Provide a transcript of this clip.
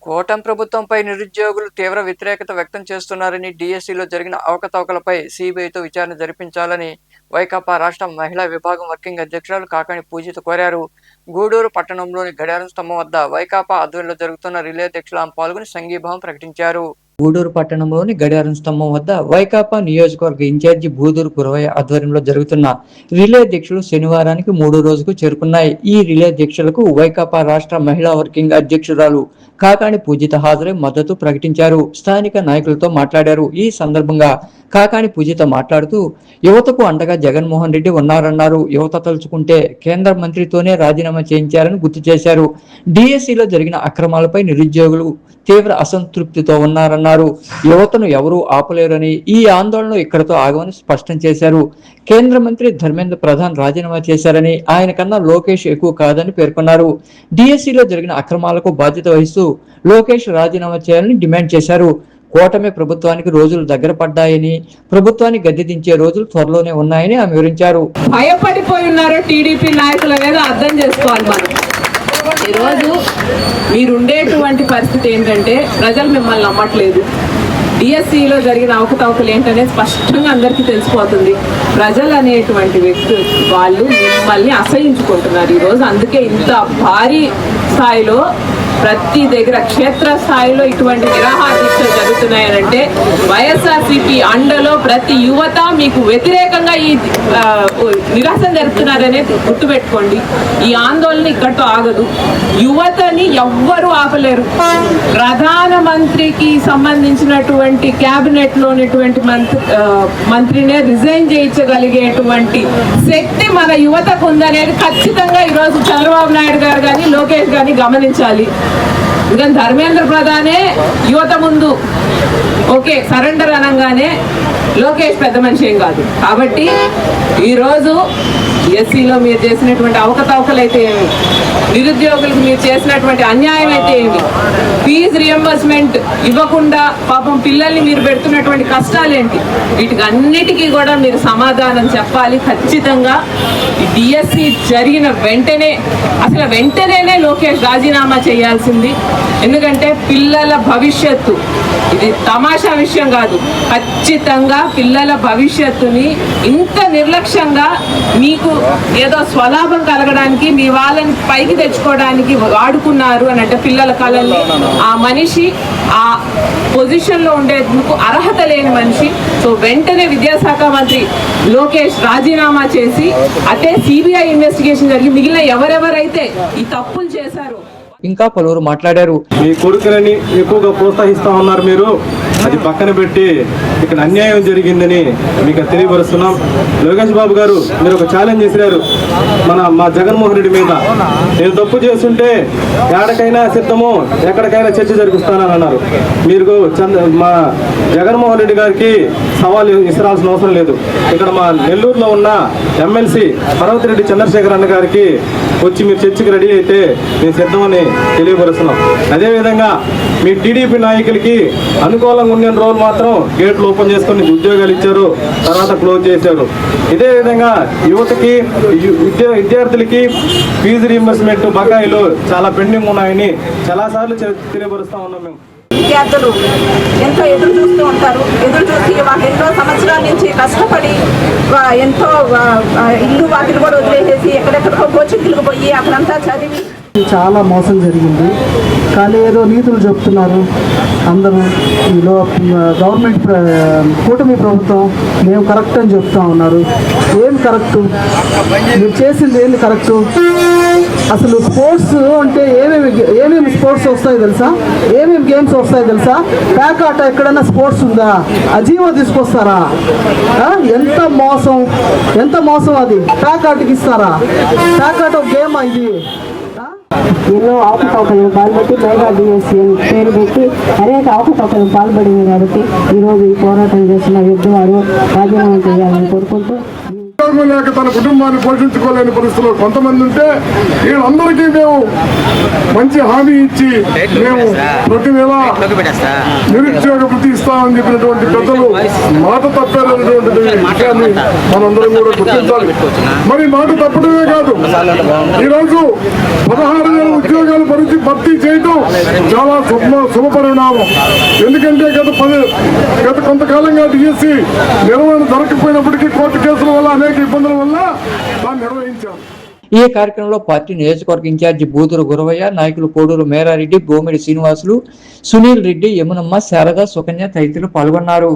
కూటమి ప్రభుత్వంపై నిరుద్యోగులు తీవ్ర వ్యతిరేకత వ్యక్తం చేస్తున్నారని, డిఎస్సిలో జరిగిన అవకతవకలపై సిబిఐతో విచారణ జరిపించాలని వైకాపా రాష్ట్ర మహిళా విభాగం వర్కింగ్ అధ్యక్షురాలు కాకాణి పూజిత కోరారు. గూడూరు పట్టణంలోని గడియారం స్తంభం వద్ద వైకాపా ఆధ్వర్యంలో జరుగుతున్న రిలే దీక్షలో ఆమె పాల్గొని సంఘీభావం ప్రకటించారు. గూడూరు పట్టణంలోని గడియారం స్తంభం వద్ద వైకాపా నియోజకవర్గ ఇన్ఛార్జి బూదూరు గురవయ్య ఆధ్వర్యంలో జరుగుతున్న రిలే దీక్షలు శనివారానికి 3వ రోజుకు చేరుకున్నాయి. ఈ రిలే దీక్షలకు వైకాపా రాష్ట్ర మహిళా వర్కింగ్ అధ్యక్షురాలు కాకాణి పూజిత హాజరై మద్దతు ప్రకటించారు. స్థానిక నాయకులతో మాట్లాడారు. ఈ సందర్భంగా కాకాణి పూజిత మాట్లాడుతూ యువతకు అండగా జగన్మోహన్ రెడ్డి ఉన్నారన్నారు. యువత తలుచుకుంటే కేంద్ర మంత్రితోనే రాజీనామా చేయించారని గుర్తు చేశారు. డిఎస్సిలో జరిగిన అక్రమాలపై నిరుద్యోగులు తీవ్ర అసంతృప్తితో ఉన్నారన్నారు. యువతను ఎవరూ ఆపలేరని, ఈ ఆందోళన ఇక్కడతో ఆగమని స్పష్టం చేశారు. కేంద్ర మంత్రి ధర్మేంద్ర ప్రధాన్ రాజీనామా చేశారని, ఆయన కన్నా లోకేష్ ఎక్కువ కాదని పేర్కొన్నారు. డిఎస్సిలో జరిగిన అక్రమాలకు బాధ్యత వహిస్తూ లోకేష్ రాజీనామా చేయాలని డిమాండ్ చేశారు. కూటమి ప్రభుత్వానికి రోజులు దగ్గర పడ్డాయని, ప్రభుత్వాన్ని గద్దె దించే రోజులు త్వరలోనే ఉన్నాయని ఆమె వివరించారు. భయపడిపోయి ఉన్నారో టీడీపీ నాయకుల మీద అర్థం చేసుకోవాలి. మనం ఈరోజు మీరుండేటువంటి పరిస్థితి ఏంటంటే ప్రజలు మిమ్మల్ని నమ్మట్లేదు. డిఎస్సిలో జరిగిన అవకతవకలు ఏంటనేది స్పష్టంగా అందరికీ తెలిసిపోతుంది. ప్రజలు అనేటువంటి వ్యక్తులు వాళ్ళు మిమ్మల్ని అసహించుకుంటున్నారు ఈరోజు. అందుకే ఇంత భారీ స్థాయిలో ప్రతి దగ్గర క్షేత్ర స్థాయిలో ఇటువంటి నిరాహార దీక్షలు జరుగుతున్నాయనంటే వైఎస్ఆర్సీపీ అండలో ప్రతి యువత మీకు వ్యతిరేకంగా ఈ నిరాశం జరుపుతున్నారనేది గుర్తుపెట్టుకోండి. ఈ ఆందోళన ఇక్కడితో ఆగదు. యువతని ఎవ్వరూ ఆపలేరు. ప్రధానమంత్రికి సంబంధించినటువంటి క్యాబినెట్ లోనిటువంటి మంత్రినే రిజైన్ చేయించగలిగేటువంటి శక్తి మన యువతకు ఉందనేది ఖచ్చితంగా ఈరోజు చంద్రబాబు నాయుడు గారు కానీ లోకేష్ గాని గమనించాలి. ఎందుకంటే ధర్మేంద్ర ప్రధానే యువత ముందు ఓకే సరెండర్ అనగానే లోకేష్ పెద్ద మనిషి ఏం కాదు. కాబట్టి ఈరోజు ఎస్సీలో మీరు చేసినటువంటి అవకతవకలు అయితే ఏమి, నిరుద్యోగులకు మీరు చేసినటువంటి అన్యాయం అయితే ఏమి, ఫీజు రియంబర్స్మెంట్ ఇవ్వకుండా పాపం పిల్లల్ని మీరు పెడుతున్నటువంటి కష్టాలేంటి, వీటికి అన్నిటికీ కూడా మీరు సమాధానం చెప్పాలి. ఖచ్చితంగా డిఎస్సి జరిగిన వెంటనే లోకేష్ రాజీనామా చేయాల్సింది. ఎందుకంటే పిల్లల భవిష్యత్తు ఇది తమాషా విషయం కాదు. ఖచ్చితంగా పిల్లల భవిష్యత్తుని ఇంత నిర్లక్ష్యంగా మీకు ఏదో స్వలాభం కలగడానికి మీ వాళ్ళని పైకి తెచ్చుకోవడానికి వాడుకున్నారు అని అంటే పిల్లల కళల్ని ఆ మనిషి ఆ పొజిషన్లో ఉండేందుకు అర్హత లేని మనిషి. సో వెంటనే విద్యాశాఖ మంత్రి లోకేష్ రాజీనామా చేసి అటే సిబిఐ ఇన్వెస్టిగేషన్ జరిగి మిగిలిన ఎవరెవరైతే ఈ తప్పులు చేశారో ఇంకా పలువురు మాట్లాడారు. మీ కొడుకులని ఎక్కువగా ప్రోత్సహిస్తా ఉన్నారు. మీరు అది పక్కన పెట్టి ఇక్కడ అన్యాయం జరిగిందని మీకు తెలియపరుస్తున్నాం. లోకేష్ బాబు గారు మీరు ఒక ఛాలెంజ్ చేశారు మా జగన్మోహన్ రెడ్డి మీద. నేను తప్పు చేస్తుంటే ఎక్కడికైనా సిద్ధము, ఎక్కడికైనా చర్చ జరిపిస్తానని అన్నారు. మీరు మా జగన్మోహన్ రెడ్డి గారికి సవాల్ ఇస్తాల్సిన అవసరం లేదు. ఇక్కడ మా నెల్లూరులో ఉన్న ఎమ్మెల్సీ పర్వతిరెడ్డి చంద్రశేఖర్ అన్న గారికి వచ్చి మీరు చర్చకి రెడీ అయితే నేను సిద్ధమని తెలియపరుస్తున్నాం. అదేవిధంగా మీ టీడీపీ నాయకులకి అనుకూలంగా ఉన్న రోజులు మాత్రం గేట్లు ఓపెన్ చేసుకొని ఉద్యోగాలు ఇచ్చారు, తర్వాత క్లోజ్ చేశారు. ఇదే విధంగా యువతకి విద్యార్థులకి ఫీజు రీయింబర్స్మెంట్ బకాయిలు చాలా పెండింగ్ ఉన్నాయని చాలాసార్లు తెలియపరుస్తా ఉన్నాం. మేము విద్యార్థులు ఎంతో ఎదురు చూస్తూ ఉంటారు. ఎదురు చూసి వాళ్ళు ఎన్నో సంవత్సరాల నుంచి కష్టపడి ఎంతో ఇల్లు వాటిని కూడా వదిలేసేసి ఎక్కడెక్కడికో కోచింగ్లకు పోయి అక్కడంతా చదివి చాలా మోసం జరిగింది. కానీ ఏదో నీతులు చెప్తున్నారు అందరూ. ఈలో గవర్నమెంట్ కూటమి ప్రభుత్వం మేము కరెక్ట్ అని చెప్తా ఉన్నారు. ఏం కరెక్టు? మీరు చేసింది ఏంది కరెక్టు? అసలు స్పోర్ట్స్ అంటే ఏమేమి స్పోర్ట్స్ వస్తాయి తెలుసా? ఏమేమి గేమ్స్ వస్తాయి తెలుసా? ప్యాక్ ఆట ఎక్కడైనా స్పోర్ట్స్ ఉందా? అజీవో తీసుకొస్తారా? ఎంత మోసం అది. ప్యాక్ ఆటకి ఇస్తారా? ప్యాక్ ఆట ఒక గేమ్ ఇది. ఎన్నో అవకతవకలను పాల్పట్టి మెగా డిఎస్సి అని పేరు పెట్టి అనేక అవకతవకలను పాల్పడింది. కాబట్టి ఈరోజు ఈ పోరాటం చేసిన వ్యక్తి వారు రాజీనామా చేయాలని కోరుకుంటూ ఉద్యోగం లేక తన కుటుంబాన్ని పోషించుకోలేని పరిస్థితుల్లో కొంతమంది ఉంటే వీళ్ళందరికీ మేము మంచి హామీ ఇచ్చి మేము ప్రతి నెల నిరుద్యోగ వృత్తి ఇస్తామని చెప్పినటువంటి పెద్దలు మాట తప్పారనేటువంటి విషయాన్ని మనందరం కూడా గుర్తించాలి. మరి మాట తప్పడమే కాదు, ఈరోజు 16,000 ఉద్యోగాలు భర్తీ చేయడం చాలా శుభ పరిణామం. ఎందుకంటే గత కొంతకాలంగా డిఎస్సి నిర్వహణ జరగకపోయినప్పటికీ కోర్టు కేసుల వల్ల అనేక ఇబ్బందుల వల్ల దాన్ని నిర్వహించారు. ఈ కార్యక్రమంలో పార్టీ నియోజకవర్గ ఇన్ఛార్జి బూదురు గురవయ్య, నాయకులు కోడూరు మేరారెడ్డి, బోమిడి శ్రీనివాసులు, సునీల్ రెడ్డి, యమునమ్మ, శారద, సుకన్య తదితరులు పాల్గొన్నారు.